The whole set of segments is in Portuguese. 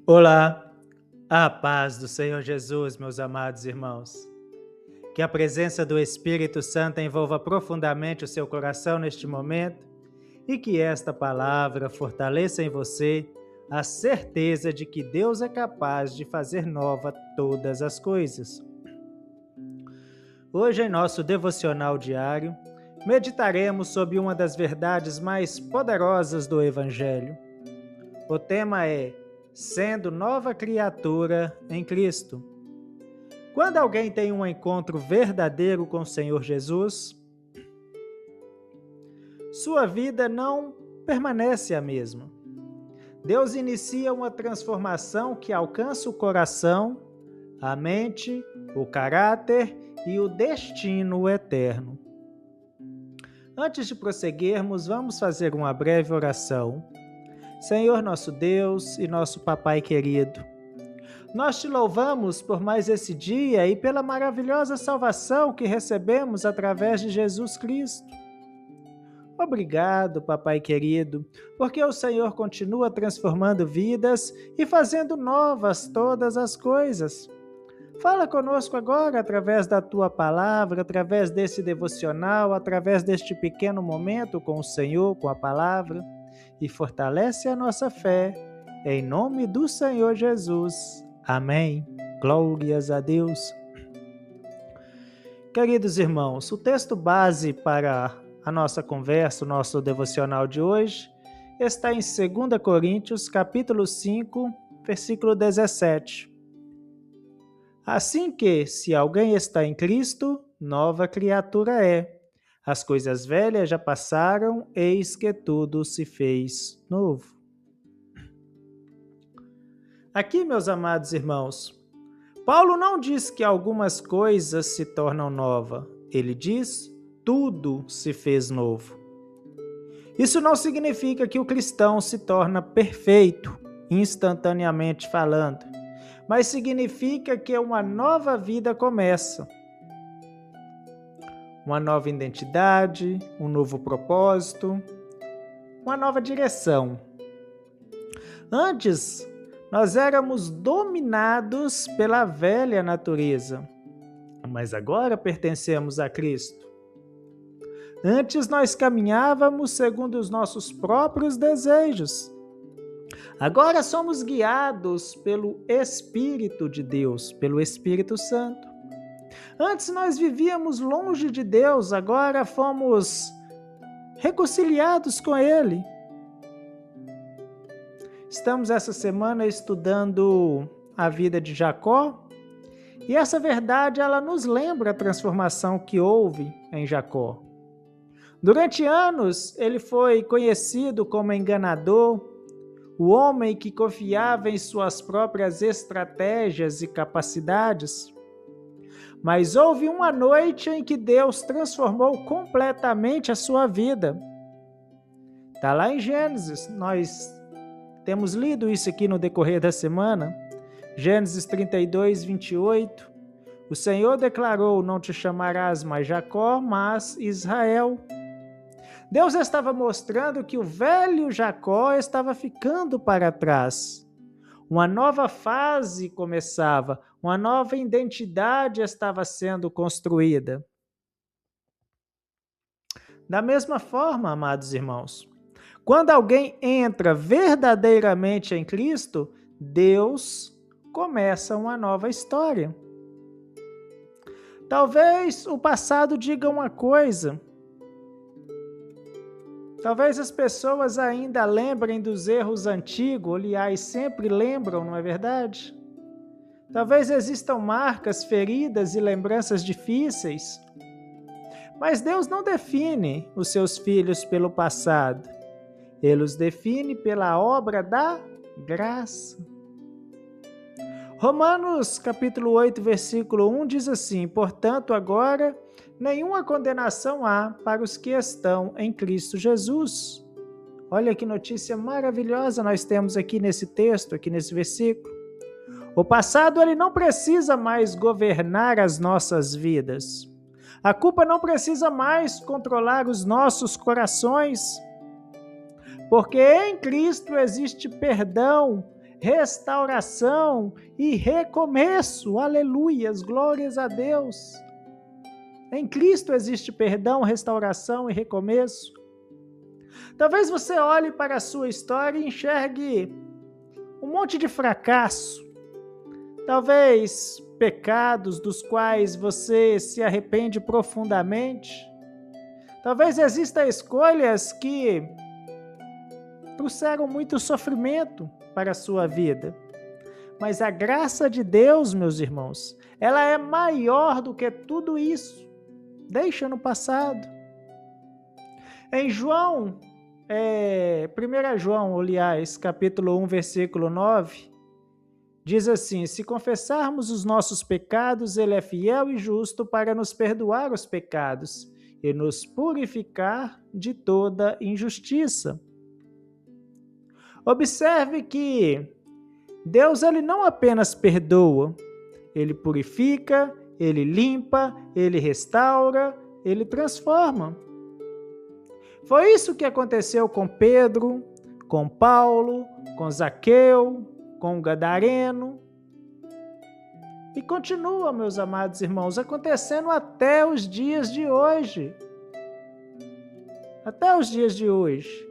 Olá, a paz do Senhor Jesus, meus amados irmãos. Que a presença do Espírito Santo envolva profundamente o seu coração neste momento e que esta palavra fortaleça em você a certeza de que Deus é capaz de fazer nova todas as coisas. Hoje, em nosso devocional diário, meditaremos sobre uma das verdades mais poderosas do Evangelho. O tema é sendo nova criatura em Cristo. Quando alguém tem um encontro verdadeiro com o Senhor Jesus, sua vida não permanece a mesma. Deus inicia uma transformação que alcança o coração, a mente, o caráter e o destino eterno. Antes de prosseguirmos, vamos fazer uma breve oração. Senhor nosso Deus e nosso Papai querido, nós te louvamos por mais esse dia e pela maravilhosa salvação que recebemos através de Jesus Cristo. Obrigado, Papai querido, porque o Senhor continua transformando vidas e fazendo novas todas as coisas. Fala conosco agora através da Tua palavra, através desse devocional, através deste pequeno momento com o Senhor, com a palavra, e fortalece a nossa fé, em nome do Senhor Jesus. Amém. Glórias a Deus. Queridos irmãos, o texto base para a nossa conversa, o nosso devocional de hoje, está em 2 Coríntios, capítulo 5, versículo 17. Assim que, se alguém está em Cristo, nova criatura é. As coisas velhas já passaram, eis que tudo se fez novo. Aqui, meus amados irmãos, Paulo não diz que algumas coisas se tornam novas. Ele diz, tudo se fez novo. Isso não significa que o cristão se torna perfeito, instantaneamente falando, mas significa que uma nova vida começa. Uma nova identidade, um novo propósito, uma nova direção. Antes, nós éramos dominados pela velha natureza, mas agora pertencemos a Cristo. Antes nós caminhávamos segundo os nossos próprios desejos. Agora somos guiados pelo Espírito de Deus, pelo Espírito Santo. Antes nós vivíamos longe de Deus, agora fomos reconciliados com Ele. Estamos essa semana estudando a vida de Jacó, e essa verdade ela nos lembra a transformação que houve em Jacó. Durante anos, ele foi conhecido como enganador, o homem que confiava em suas próprias estratégias e capacidades. Mas houve uma noite em que Deus transformou completamente a sua vida. Está lá em Gênesis, nós temos lido isso aqui no decorrer da semana. Gênesis 32, 28. O Senhor declarou, não te chamarás mais Jacó, mas Israel. Deus estava mostrando que o velho Jacó estava ficando para trás. Uma nova fase começava, uma nova identidade estava sendo construída. Da mesma forma, amados irmãos, quando alguém entra verdadeiramente em Cristo, Deus começa uma nova história. Talvez o passado diga uma coisa. Talvez as pessoas ainda lembrem dos erros antigos, aliás, sempre lembram, não é verdade? Talvez existam marcas, feridas e lembranças difíceis. Mas Deus não define os seus filhos pelo passado. Ele os define pela obra da graça. Romanos capítulo 8, versículo 1 diz assim, portanto, agora nenhuma condenação há para os que estão em Cristo Jesus. Olha que notícia maravilhosa nós temos aqui nesse texto, aqui nesse versículo. O passado ele não precisa mais governar as nossas vidas. A culpa não precisa mais controlar os nossos corações. Porque em Cristo existe perdão, restauração e recomeço. Aleluias, glórias a Deus. Em Cristo existe perdão, restauração e recomeço. Talvez você olhe para a sua história e enxergue um monte de fracasso. Talvez pecados dos quais você se arrepende profundamente. Talvez existam escolhas que trouxeram muito sofrimento para a sua vida. Mas a graça de Deus, meus irmãos, ela é maior do que tudo isso. Deixa no passado. Em João, 1 João, aliás, capítulo 1, versículo 9, diz assim: se confessarmos os nossos pecados, ele é fiel e justo para nos perdoar os pecados e nos purificar de toda injustiça. Observe que Deus ele não apenas perdoa, ele purifica, ele limpa, ele restaura, ele transforma. Foi isso que aconteceu com Pedro, com Paulo, com Zaqueu, com o Gadareno. E continua, meus amados irmãos, acontecendo até os dias de hoje. Até os dias de hoje.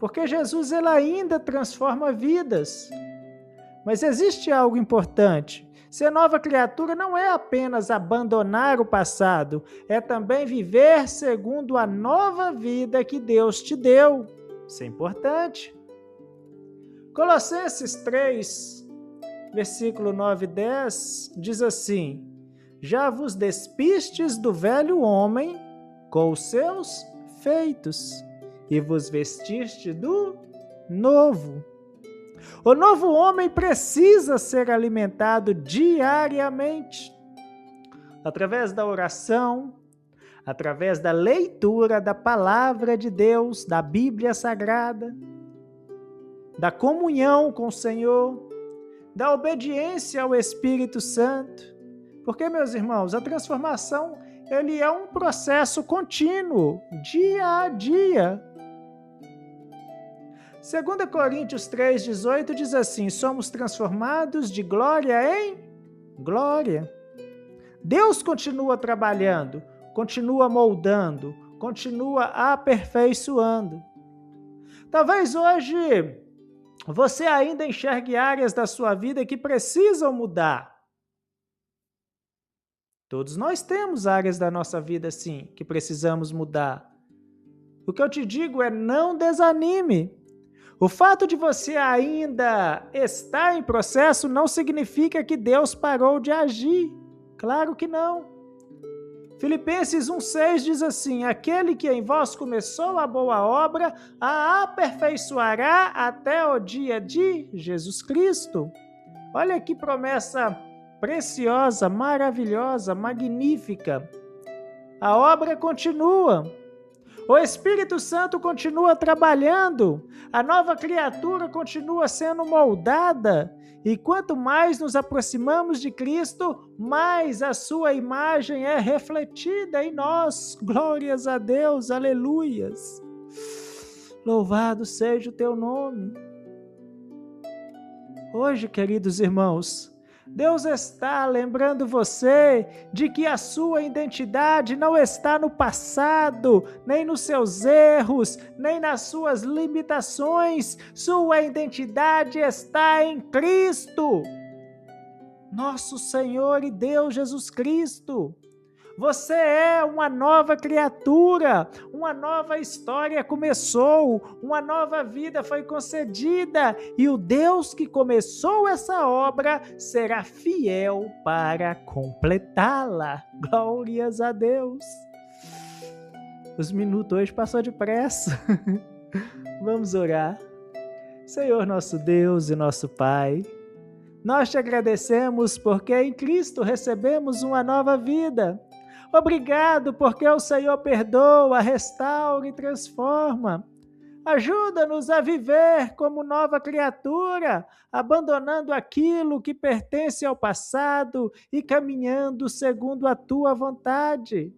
Porque Jesus ele ainda transforma vidas. Mas existe algo importante. Ser nova criatura não é apenas abandonar o passado, é também viver segundo a nova vida que Deus te deu. Isso é importante. Colossenses 3, versículo 9 e 10, diz assim: já vos despistes do velho homem com os seus feitos, e vos vestiste do novo. O novo homem precisa ser alimentado diariamente, através da oração, através da leitura da palavra de Deus, da Bíblia Sagrada, da comunhão com o Senhor, da obediência ao Espírito Santo. Porque, meus irmãos, a transformação ele é um processo contínuo, dia a dia. 2 Coríntios 3,18 diz assim: somos transformados de glória em glória. Deus continua trabalhando, continua moldando, continua aperfeiçoando. Talvez hoje você ainda enxergue áreas da sua vida que precisam mudar. Todos nós temos áreas da nossa vida, sim, que precisamos mudar. O que eu te digo é: não desanime. O fato de você ainda estar em processo não significa que Deus parou de agir. Claro que não. Filipenses 1,6 diz assim: aquele que em vós começou a boa obra, a aperfeiçoará até o dia de Jesus Cristo. Olha que promessa preciosa, maravilhosa, magnífica. A obra continua. O Espírito Santo continua trabalhando, a nova criatura continua sendo moldada, e quanto mais nos aproximamos de Cristo, mais a sua imagem é refletida em nós. Glórias a Deus, aleluias. Louvado seja o teu nome. Hoje, queridos irmãos, Deus está lembrando você de que a sua identidade não está no passado, nem nos seus erros, nem nas suas limitações. Sua identidade está em Cristo, nosso Senhor e Deus Jesus Cristo. Você é uma nova criatura, uma nova história começou, uma nova vida foi concedida, e o Deus que começou essa obra será fiel para completá-la. Glórias a Deus. Os minutos hoje passou depressa. Vamos orar. Senhor nosso Deus e nosso Pai, nós te agradecemos porque em Cristo recebemos uma nova vida. Obrigado porque o Senhor perdoa, restaura e transforma. Ajuda-nos a viver como nova criatura, abandonando aquilo que pertence ao passado e caminhando segundo a tua vontade.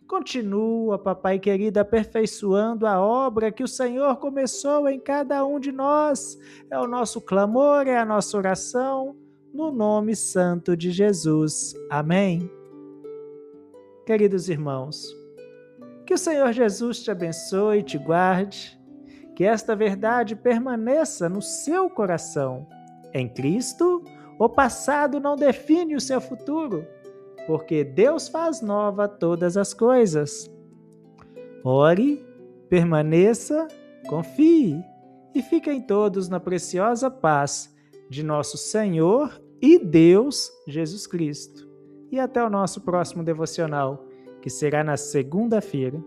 Continua, papai querido, aperfeiçoando a obra que o Senhor começou em cada um de nós. É o nosso clamor, é a nossa oração, no nome santo de Jesus. Amém. Queridos irmãos, que o Senhor Jesus te abençoe e te guarde, que esta verdade permaneça no seu coração. Em Cristo, o passado não define o seu futuro, porque Deus faz nova todas as coisas. Ore, permaneça, confie e fiquem todos na preciosa paz de nosso Senhor e Deus Jesus Cristo. E até o nosso próximo devocional, que será na segunda-feira.